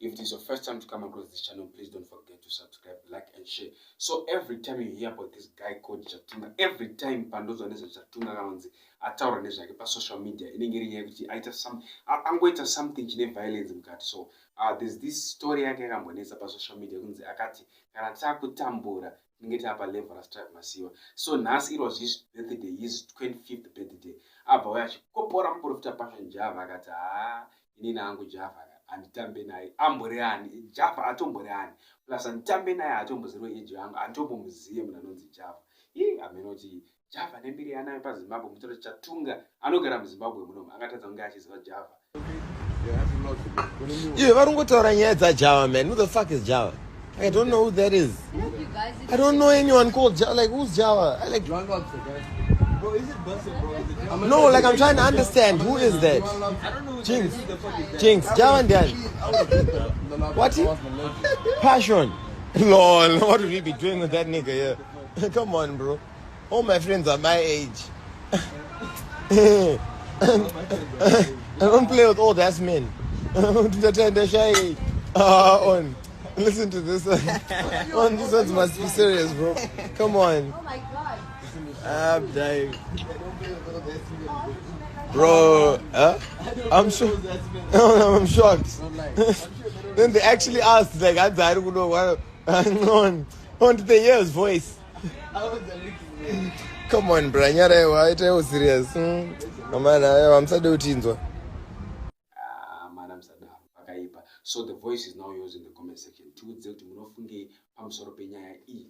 If it is your first time to come across this channel, please don't forget to subscribe, like, and share. So every time you hear about this guy called Chatunga, every time Pandozo neza Chatunga kanzi ataura nezvake pa social media, inenge iri yekuti angoita something chine violence mukati. So there's this story yake yakambonetsa pa social media kunzi akati kana takutambura tinenge tapa level rastrive masiwa. So nhasi it was his birthday, his 25th birthday. Abva uya achikopora muprofita passion Java akati inini hangu Java handitambe naye ambori ani Java atombori ani plus handitambe naye atombozirwe age yangu antombomuziye munhu anonzi Java. Amenoti Java nembiri yanayo paZimbabwe mutori Chatunga anogara muZimbabwe munomu angatadza kunge achiziva Java. Yeah, varongotaura nyaya dzaJava, man. Who the fuck is Java? I don't know who that is. I don't know anyone called Java. Like, who's Java? I like. Bro, is it busting, bro? No, like I'm trying to understand. Who is that? I don't know. Jinx. Java and Ndiani. What? Passion. Lol. What would we be doing with that nigga here? Come on, bro. All my friends are my age. I don't play with old ass men. Listen to this. This one must be serious, bro. Come on. Oh my god. I'm dying. Bro, I'm shocked. I'm shocked. Then they actually asked, like, I don't know what. On to the year's voice. Come on, bro. It was serious. Man, I'm sad to tinzwa. So the voice is now used in the comment section. Tuudze kuti munofunge pamusoro penyaya iyi.